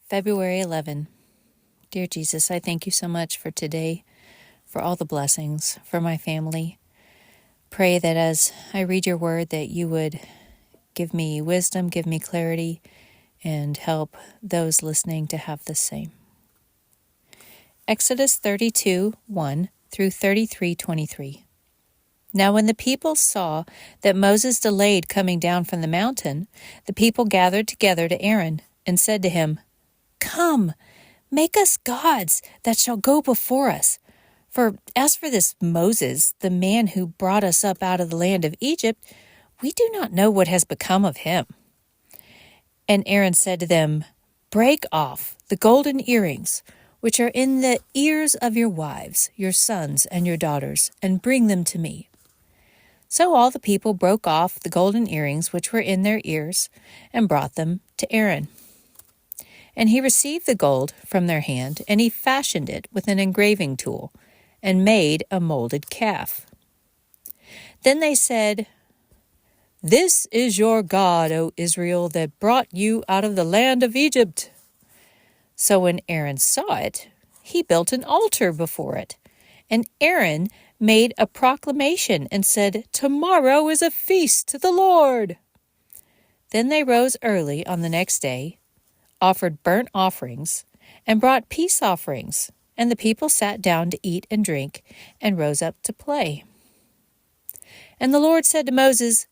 February 11. Dear Jesus, I thank you so much for today, for all the blessings, for my family. Pray that as I read your word that you would give me wisdom, give me clarity, and help those listening to have the same. Exodus 32:1 through 33:23. Now when the people saw that Moses delayed coming down from the mountain, the people gathered together to Aaron and said to him, "Come, make us gods that shall go before us. For as for this Moses, the man who brought us up out of the land of Egypt, we do not know what has become of him." And Aaron said to them, "Break off the golden earrings, which are in the ears of your wives, your sons, and your daughters, and bring them to me." So all the people broke off the golden earrings which were in their ears, and brought them to Aaron. And he received the gold from their hand, and he fashioned it with an engraving tool, and made a molded calf. Then they said, "This is your God, O Israel, that brought you out of the land of Egypt." So when Aaron saw it, he built an altar before it. And Aaron made a proclamation and said, "Tomorrow is a feast to the Lord." Then they rose early on the next day, offered burnt offerings, and brought peace offerings, and the people sat down to eat and drink, and rose up to play. And the Lord said to Moses,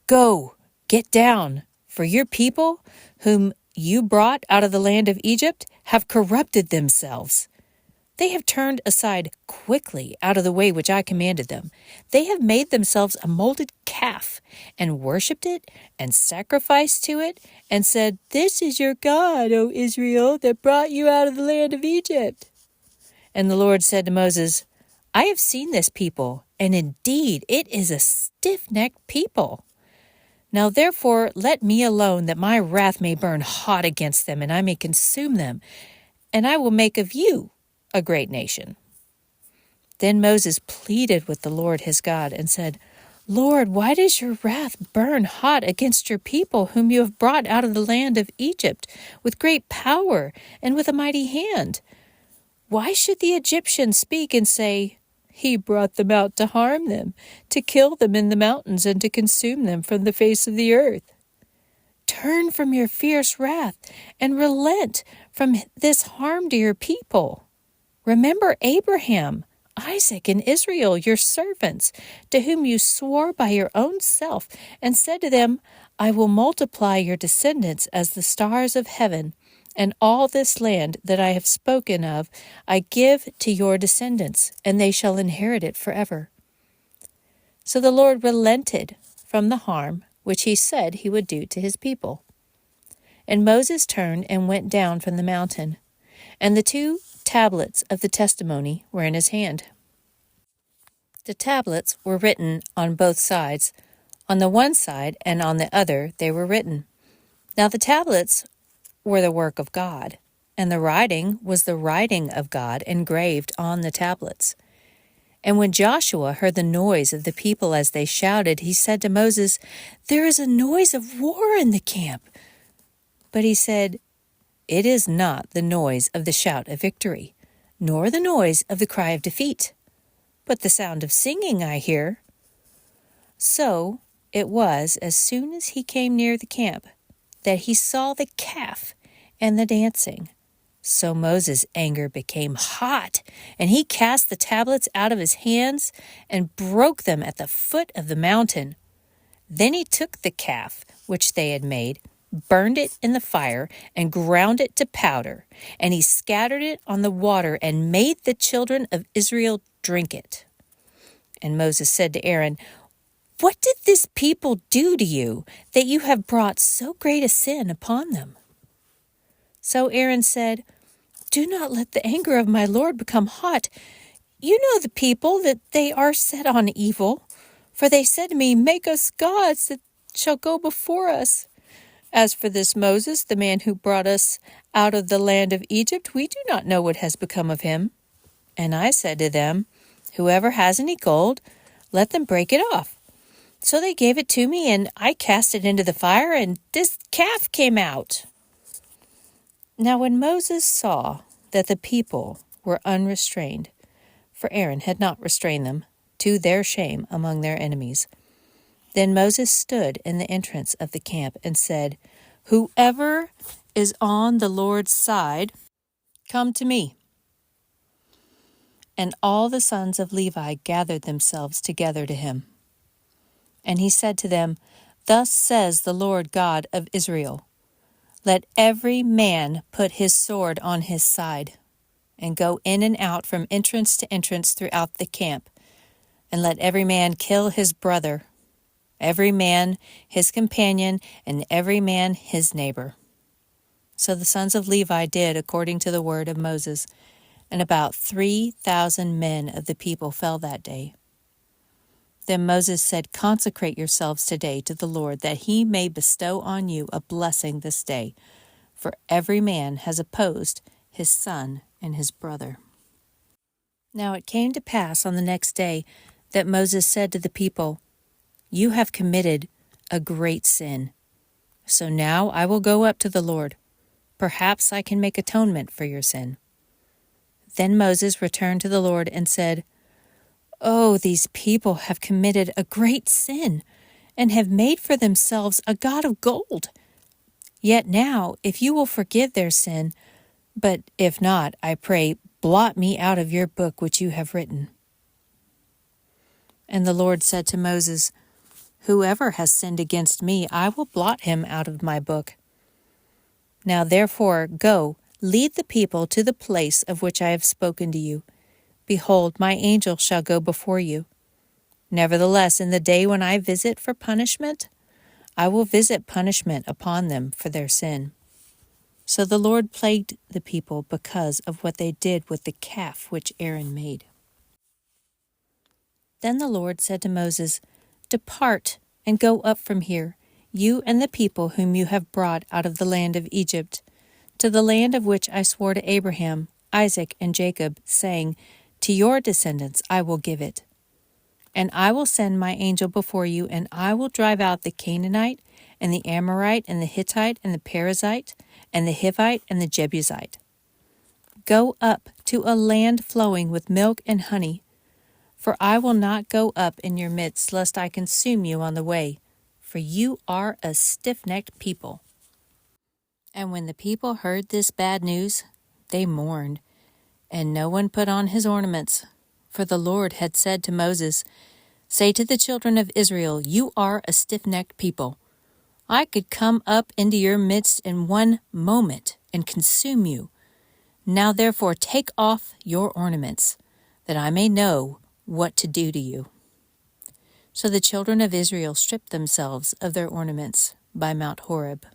"Go, get down, for your people, whom you brought out of the land of Egypt, have corrupted themselves. They have turned aside quickly out of the way which I commanded them. They have made themselves a molded calf, and worshipped it, and sacrificed to it, and said, 'This is your God, O Israel, that brought you out of the land of Egypt.'" And the Lord said to Moses, "I have seen this people, and indeed it is a stiff-necked people. Now therefore let me alone, that my wrath may burn hot against them, and I may consume them, and I will make of you a great nation." Then Moses pleaded with the Lord his God and said, "Lord, why does your wrath burn hot against your people, whom you have brought out of the land of Egypt with great power and with a mighty hand? Why should the Egyptians speak and say, 'He brought them out to harm them, to kill them in the mountains, and to consume them from the face of the earth'? Turn from your fierce wrath and relent from this harm to your people. Remember Abraham, Isaac, and Israel, your servants, to whom you swore by your own self, and said to them, 'I will multiply your descendants as the stars of heaven, and all this land that I have spoken of I give to your descendants, and they shall inherit it forever.' So the Lord relented from the harm which he said he would do to his people. And Moses turned and went down from the mountain, and the 2 tablets of the testimony were in his hand. The tablets were written on both sides. On the one side and on the other they were written. Now the tablets were the work of God, and the writing was the writing of God engraved on the tablets. And when Joshua heard the noise of the people as they shouted, he said to Moses, "There is a noise of war in the camp." But he said, "It is not the noise of the shout of victory, nor the noise of the cry of defeat, but the sound of singing I hear." So it was, as soon as he came near the camp, that he saw the calf and the dancing. So Moses' anger became hot, and he cast the tablets out of his hands and broke them at the foot of the mountain. Then he took the calf which they had made, burned it in the fire, and ground it to powder, and he scattered it on the water and made the children of Israel drink it. And Moses said to Aaron, "What did this people do to you, that you have brought so great a sin upon them?" So Aaron said, "Do not let the anger of my Lord become hot. You know the people, that they are set on evil. For they said to me, 'Make us gods that shall go before us.' As for this Moses, the man who brought us out of the land of Egypt, we do not know what has become of him." And I said to them, "Whoever has any gold, let them break it off." So they gave it to me, and I cast it into the fire, and this calf came out. Now when Moses saw that the people were unrestrained, for Aaron had not restrained them, to their shame among their enemies, then Moses stood in the entrance of the camp and said, "Whoever is on the Lord's side, come to me." And all the sons of Levi gathered themselves together to him. And he said to them, "Thus says the Lord God of Israel, let every man put his sword on his side, and go in and out from entrance to entrance throughout the camp, and let every man kill his brother, every man his companion, and every man his neighbor." So the sons of Levi did according to the word of Moses, and about 3,000 men of the people fell that day. Then Moses said, "Consecrate yourselves today to the Lord, that he may bestow on you a blessing this day, for every man has opposed his son and his brother." Now it came to pass on the next day that Moses said to the people, "You have committed a great sin. So now I will go up to the Lord. Perhaps I can make atonement for your sin." Then Moses returned to the Lord and said, "Oh, these people have committed a great sin, and have made for themselves a god of gold. Yet now, if you will forgive their sin, but if not, I pray, blot me out of your book which you have written." And the Lord said to Moses, "Whoever has sinned against me, I will blot him out of my book. Now therefore, go, lead the people to the place of which I have spoken to you. Behold, my angel shall go before you. Nevertheless, in the day when I visit for punishment, I will visit punishment upon them for their sin." So the Lord plagued the people because of what they did with the calf which Aaron made. Then the Lord said to Moses, "Depart and go up from here, you and the people whom you have brought out of the land of Egypt, to the land of which I swore to Abraham, Isaac, and Jacob, saying, to your descendants I will give it. And I will send my angel before you, and I will drive out the Canaanite, and the Amorite, and the Hittite, and the Perizzite, and the Hivite, and the Jebusite. Go up to a land flowing with milk and honey, for I will not go up in your midst, lest I consume you on the way, for you are a stiff-necked people." And when the people heard this bad news, they mourned, and no one put on his ornaments. For the Lord had said to Moses, "Say to the children of Israel, you are a stiff-necked people. I could come up into your midst in one moment and consume you. Now therefore take off your ornaments, that I may know what to do to you." So the children of Israel stripped themselves of their ornaments by Mount Horeb.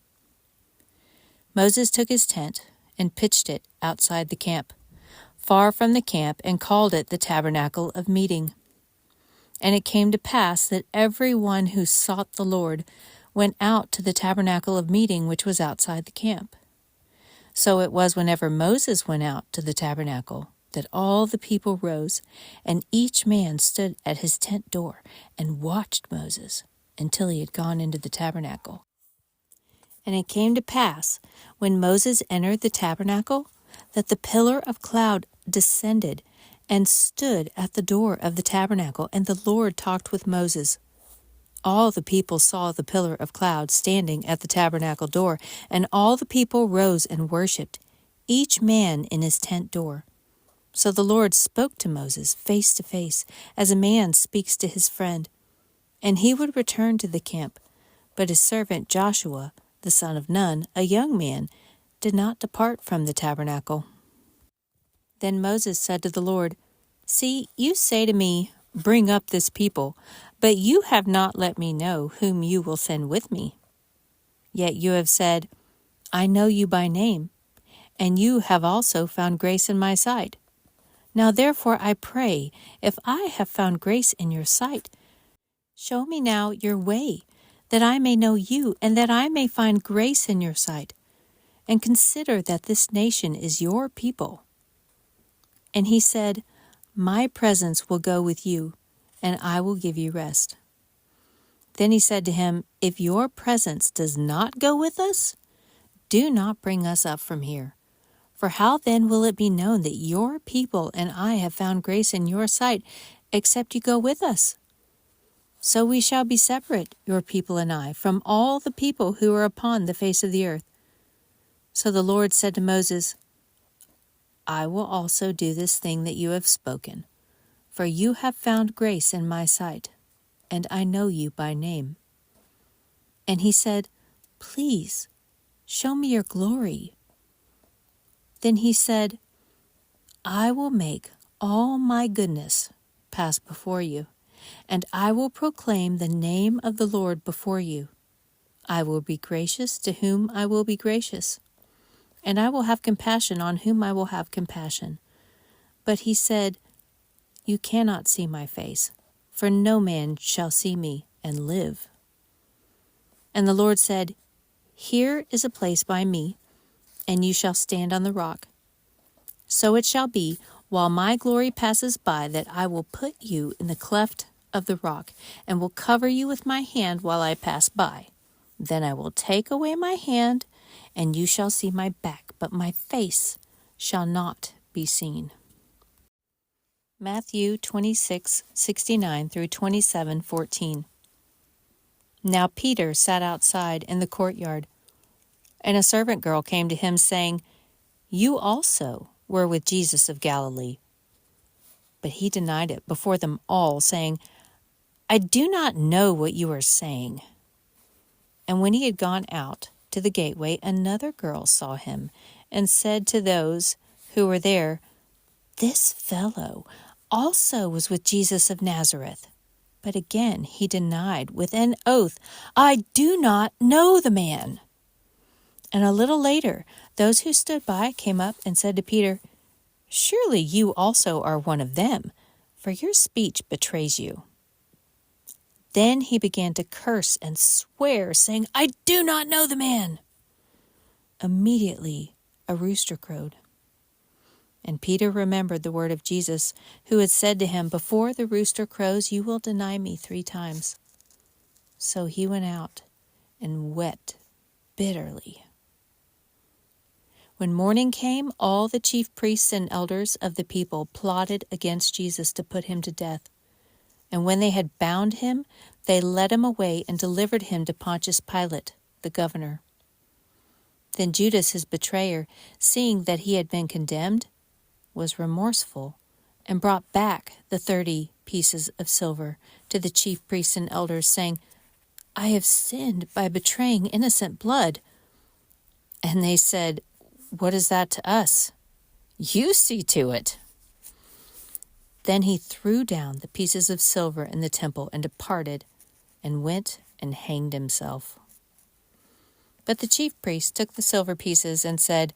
Moses took his tent and pitched it outside the camp, far from the camp, and called it the tabernacle of meeting. And it came to pass that every one who sought the Lord went out to the tabernacle of meeting which was outside the camp. So it was whenever Moses went out to the tabernacle that all the people rose, and each man stood at his tent door and watched Moses until he had gone into the tabernacle. And it came to pass, when Moses entered the tabernacle, that the pillar of cloud descended and stood at the door of the tabernacle, and the Lord talked with Moses. All the people saw the pillar of cloud standing at the tabernacle door, and all the people rose and worshipped, each man in his tent door. So the Lord spoke to Moses face to face, as a man speaks to his friend. And he would return to the camp, but his servant Joshua, the son of Nun, a young man, did not depart from the tabernacle. Then Moses said to the Lord, "See, you say to me, bring up this people, but you have not let me know whom you will send with me. Yet you have said, I know you by name, and you have also found grace in my sight. Now therefore I pray, if I have found grace in your sight, show me now your way, that I may know you, and that I may find grace in your sight. And consider that this nation is your people." And he said, "My presence will go with you, and I will give you rest." Then he said to him, "If your presence does not go with us, do not bring us up from here. For how then will it be known that your people and I have found grace in your sight, except you go with us? So we shall be separate, your people and I, from all the people who are upon the face of the earth. So the Lord said to Moses, I will also do this thing that you have spoken, for you have found grace in my sight, and I know you by name. And he said, Please, show me your glory. Then he said, I will make all my goodness pass before you, and I will proclaim the name of the Lord before you. I will be gracious to whom I will be gracious, and I will have compassion on whom I will have compassion. But he said, You cannot see my face, for no man shall see me and live. And the Lord said, Here is a place by me, and you shall stand on the rock. So it shall be, while my glory passes by, that I will put you in the cleft of the rock, and will cover you with my hand while I pass by. Then I will take away my hand, and you shall see my back, but my face shall not be seen. Matthew 26:69 through 27:14. Now Peter sat outside in the courtyard, and a servant girl came to him, saying, You also were with Jesus of Galilee. But he denied it before them all, saying, I do not know what you are saying. And when he had gone out to the gateway, another girl saw him, and said to those who were there, This fellow also was with Jesus of Nazareth. But again he denied with an oath, I do not know the man. And a little later, those who stood by came up and said to Peter, Surely you also are one of them, for your speech betrays you. Then he began to curse and swear, saying, I do not know the man. Immediately a rooster crowed. And Peter remembered the word of Jesus, who had said to him, Before the rooster crows, you will deny me 3 times. So he went out and wept bitterly. When morning came, all the chief priests and elders of the people plotted against Jesus to put him to death. And when they had bound him, they led him away and delivered him to Pontius Pilate, the governor. Then Judas, his betrayer, seeing that he had been condemned, was remorseful, and brought back the 30 pieces of silver to the chief priests and elders, saying, I have sinned by betraying innocent blood. And they said, What is that to us? You see to it. Then he threw down the pieces of silver in the temple and departed, and went and hanged himself. But the chief priests took the silver pieces and said,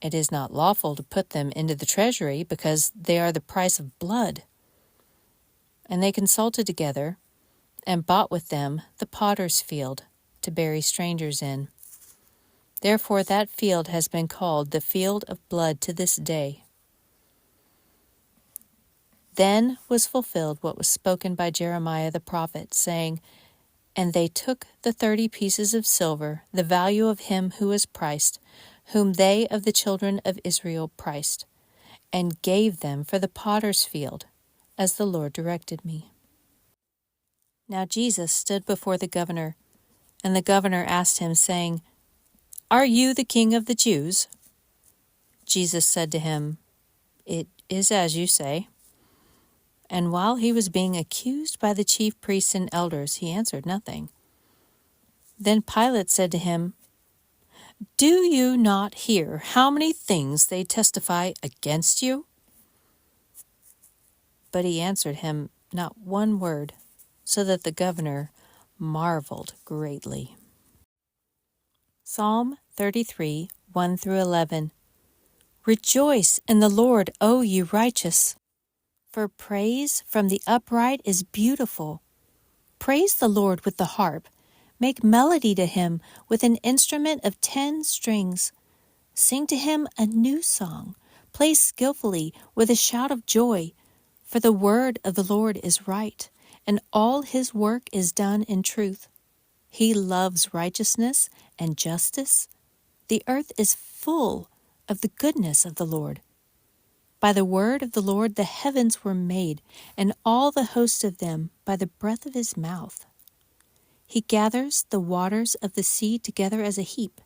It is not lawful to put them into the treasury, because they are the price of blood. And they consulted together, and bought with them the potter's field to bury strangers in. Therefore that field has been called the field of blood to this day. Then was fulfilled what was spoken by Jeremiah the prophet, saying, And they took the 30 pieces of silver, the value of him who was priced, whom they of the children of Israel priced, and gave them for the potter's field, as the Lord directed me. Now Jesus stood before the governor, and the governor asked him, saying, Are you the king of the Jews? Jesus said to him, It is as you say. And while he was being accused by the chief priests and elders, he answered nothing. Then Pilate said to him, Do you not hear how many things they testify against you? But he answered him not one word, so that the governor marveled greatly. Psalm 33, 1 through 11. Rejoice in the Lord, O you righteous, for praise from the upright is beautiful. Praise the Lord with the harp. Make melody to him with an instrument of 10 strings. Sing to him a new song. Play skillfully with a shout of joy. For the word of the Lord is right, and all his work is done in truth. He loves righteousness and justice. The earth is full of the goodness of the Lord. By the word of the Lord the heavens were made, and all the host of them by the breath of his mouth. He gathers the waters of the sea together as a heap.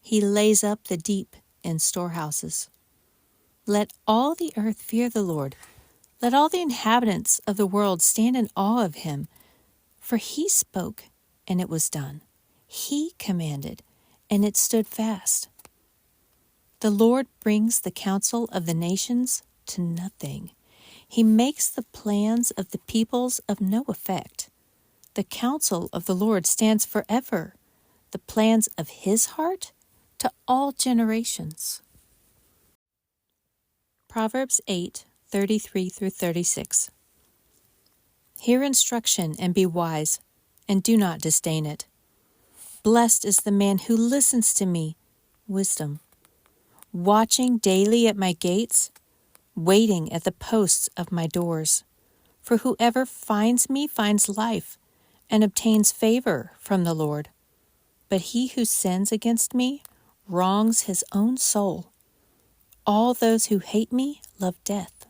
He lays up the deep in storehouses. Let all the earth fear the Lord. Let all the inhabitants of the world stand in awe of him. For he spoke, and it was done. He commanded, and it stood fast. The Lord brings the counsel of the nations to nothing. He makes the plans of the peoples of no effect. The counsel of the Lord stands forever, the plans of his heart to all generations. Proverbs 8:33 through 36. Hear instruction and be wise, and do not disdain it. Blessed is the man who listens to me, wisdom, watching daily at my gates, waiting at the posts of my doors. For whoever finds me finds life and obtains favor from the Lord. But he who sins against me wrongs his own soul. All those who hate me love death.